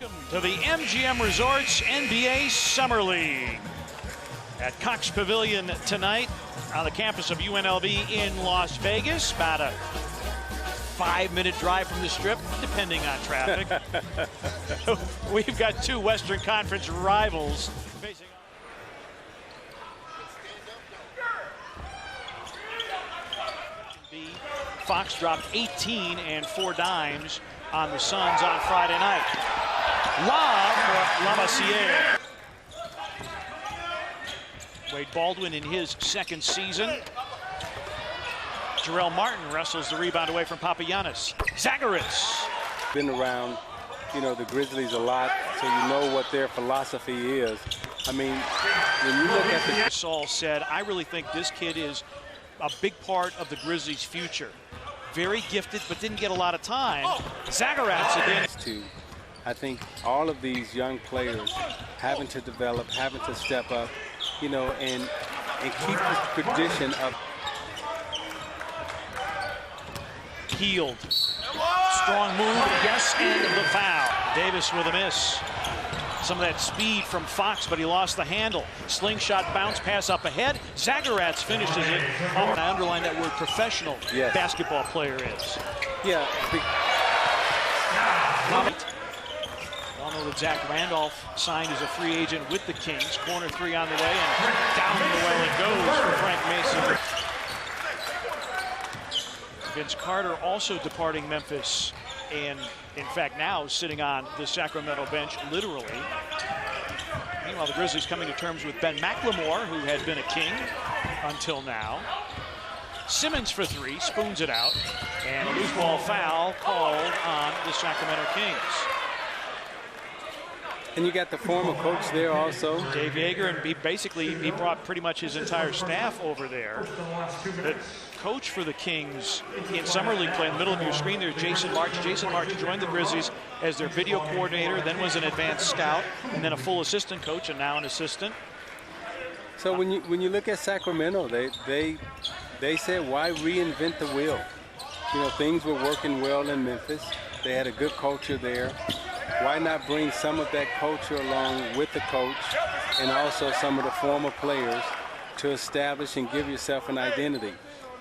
Welcome to the MGM Resorts NBA Summer League at Cox Pavilion tonight on the campus of UNLV in Las Vegas. About a 5-minute drive from the Strip, depending on traffic. We've got two Western Conference rivals facing. Fox dropped 18 and 4 dimes on the Suns on Friday night. Lob for Labissiere. Wade Baldwin in his second season. Jarrell Martin wrestles the rebound away from Papagiannis. Zagaris. Been around, the Grizzlies a lot, so you know what their philosophy is. I mean, when you look at the... Saul said, I really think this kid is a big part of the Grizzlies' future. Very gifted, but didn't get a lot of time. Zagaratz again. I think all of these young players having to develop, having to step up, and keep the tradition of... Healed. Strong move, yes, and the foul. Davis with a miss. Some of that speed from Fox, but he lost the handle. Slingshot bounce pass up ahead. Zagaratz finishes it. I underline that word professional. Yes. Basketball player is. Yeah. All know that Zach Randolph signed as a free agent with the Kings. Corner three on the way, and down the well it goes for Frank Mason. Vince Carter also departing Memphis, and in fact now sitting on the Sacramento bench, literally. Meanwhile, the Grizzlies coming to terms with Ben McLemore, who had been a King until now. Simmons for three, spoons it out, and a loose ball foul called on the Sacramento Kings. And you got the former coach there also. Dave Yeager, and he brought pretty much his entire staff over there. The coach for the Kings in Summer League play in the middle of your screen there, Jason March. Jason March joined the Grizzlies as their video coordinator, then was an advanced scout, and then a full assistant coach, and now an assistant. So when you look at Sacramento, they said, why reinvent the wheel? Things were working well in Memphis. They had a good culture there. Why not bring some of that culture along with the coach and also some of the former players to establish and give yourself an identity?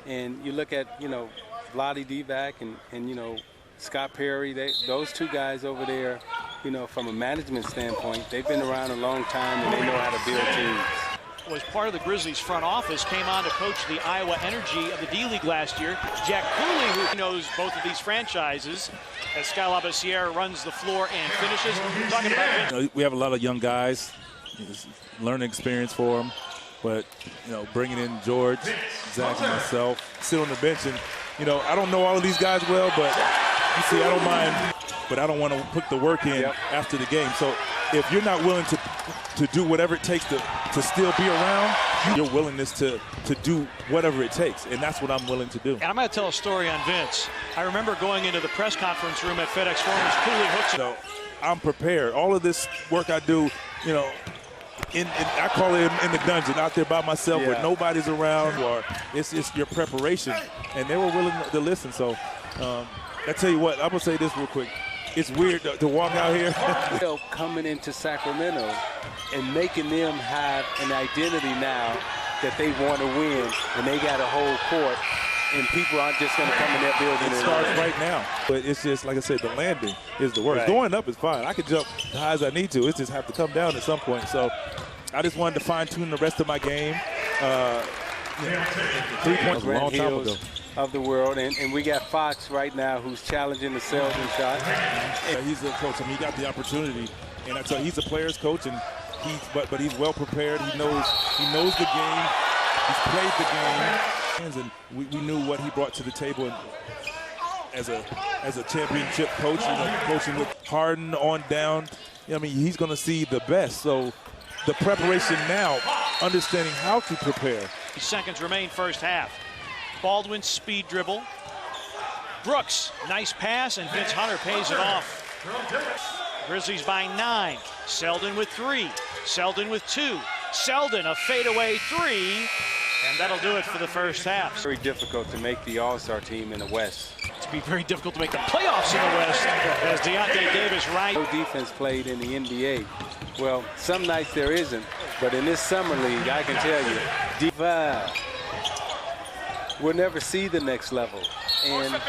And you look at, Vlade Divac and Scott Perry, those two guys over there, from a management standpoint, they've been around a long time and they know how to build teams. Was part of the Grizzlies front office, came on to coach the Iowa Energy of the D-League last year. Jack Cooley, who knows both of these franchises, as Sky Labissiere runs the floor and finishes. Talking about we have a lot of young guys, learning experience for them, but bringing in George, Zach, and myself, sit on the bench, and I don't know all of these guys well, but you see, I don't mind, but I don't want to put the work in after the game. So if you're not willing to do whatever it takes to still be around, your willingness to do whatever it takes, and that's what I'm willing to do. And I'm going to tell a story on Vince. I remember going into the press conference room at FedEx Forum as Cooley hooks. So I'm prepared. All of this work I do, I call it in the dungeon, out there by myself where nobody's around, or it's your preparation, and they were willing to listen. So I tell you what, I'm going to say this real quick. It's weird to walk out here. Coming into Sacramento and making them have an identity now that they want to win, and they got a whole court, and people aren't just going to come in their building. It starts right now. But it's just, like I said, the landing is the worst. Right. Going up is fine. I can jump as high as I need to. It just have to come down at some point. So I just wanted to fine-tune the rest of my game. 3 points a long time ago. Of the world, and we got Fox right now who's challenging the Selden shot. He's a coach. I mean, he got the opportunity, and I tell you, he's a player's coach, and but he's well prepared. He knows the game. He's played the game, and we knew what he brought to the table. And as a championship coach, coaching with Harden on down, I mean, he's going to see the best. So the preparation now, understanding how to prepare. Seconds remain first half. Baldwin speed dribble. Brooks, nice pass, and Vince Hunter pays it off. Grizzlies by 9. Selden with 3. Selden with 2. Selden, a fadeaway 3, and that'll do it for the first half. Very difficult to make the All-Star team in the West. It's It'd be very difficult to make the playoffs in the West as Deontay Davis right. No defense played in the NBA. Well, some nights there isn't, but in this summer league, I can tell you, we'll never see the next level. And,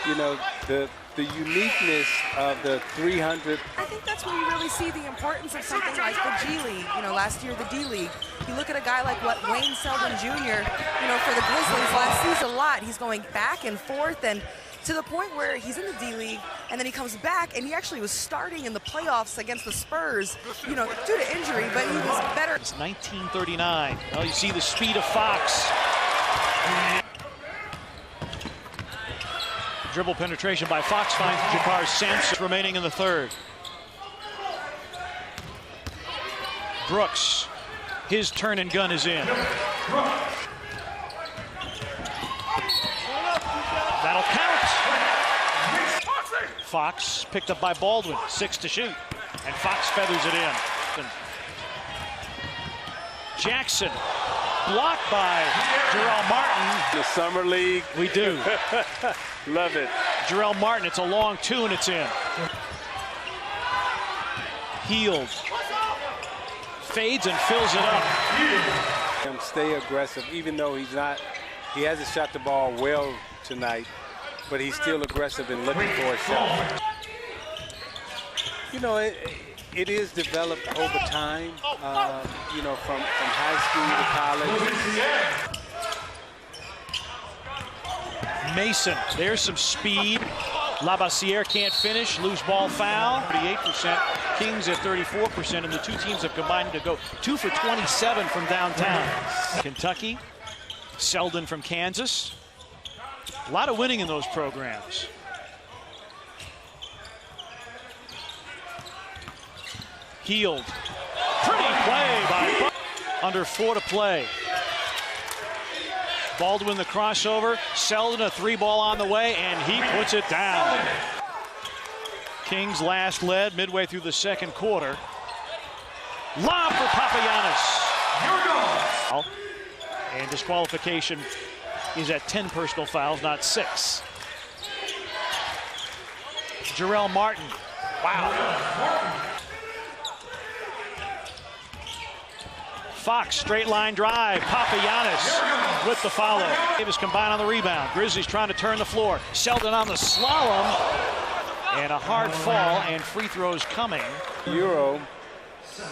you know, the uniqueness of the 300. I think that's where you really see the importance of something like the G League. You know, last year the D League. You look at a guy like what Wayne Selden Jr., you know, for the Grizzlies last season a lot. He's going back and forth and to the point where he's in the D League and then he comes back and he actually was starting in the playoffs against the Spurs, you know, due to injury, but he was better. It's 1939. Well, you see the speed of Fox. Dribble penetration by Fox finds Jakar Sampson remaining in the third. Brooks, his turn and gun is in. That'll count. Fox picked up by Baldwin, 6 to shoot, and Fox feathers it in. Jackson, blocked by Jarrell Martin. The summer league. We do. Love it. Jarrell Martin, it's a long two and it's in. Hield. Fades and fills it up. Stay aggressive, even though he hasn't shot the ball well tonight, but he's still aggressive and looking for a shot. You know, it is developed over time, you know, from high school to college. Mason, there's some speed. Labassiere can't finish, loose ball foul. 38%, Kings at 34%, and the two teams have combined to go 2 for 27 from downtown. Kentucky, Selden from Kansas. A lot of winning in those programs. Hield, pretty play by under 4 to play. Baldwin the crossover, Selden a 3-ball on the way, and he puts it down. Kings last led midway through the second quarter. Lob for Papagiannis. And disqualification is at 10 personal fouls, not 6. Jarrell Martin. Wow. Fox, straight line drive. Papagiannis with the follow. Davis combined on the rebound. Grizzlies trying to turn the floor. Selden on the slalom. And a hard fall and free throws coming. Euro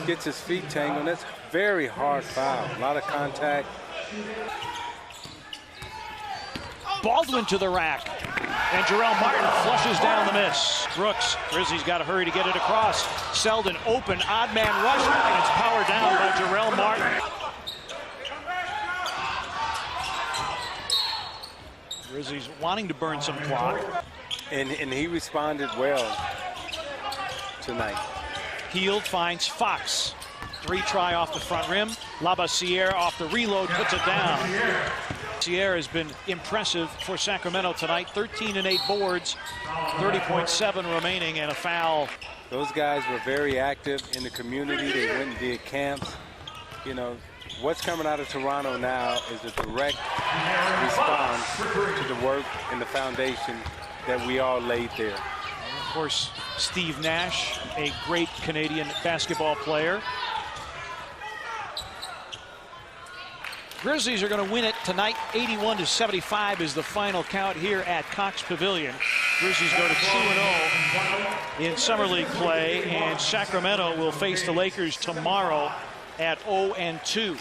gets his feet tangled. That's a very hard foul. A lot of contact. Baldwin to the rack. And Jarrell Martin flushes down the miss. Brooks, Grizzlies got to hurry to get it across. Selden open, odd man rush, and it's powered down by Jarrell Martin. Grizzlies wanting to burn some clock. And he responded well tonight. Hield finds Fox. 3 try off the front rim. Labassiere off the reload, puts it down. Sierra has been impressive for Sacramento tonight. 13 and 8 boards, 30.7 remaining, and a foul. Those guys were very active in the community. They went and did camps. You know, what's coming out of Toronto now is a direct response to the work and the foundation that we all laid there. And of course, Steve Nash, a great Canadian basketball player. Grizzlies are going to win it tonight. 81-75 is the final count here at Cox Pavilion. Grizzlies go to 2-0 in Summer League play, and Sacramento will face the Lakers tomorrow at 0-2.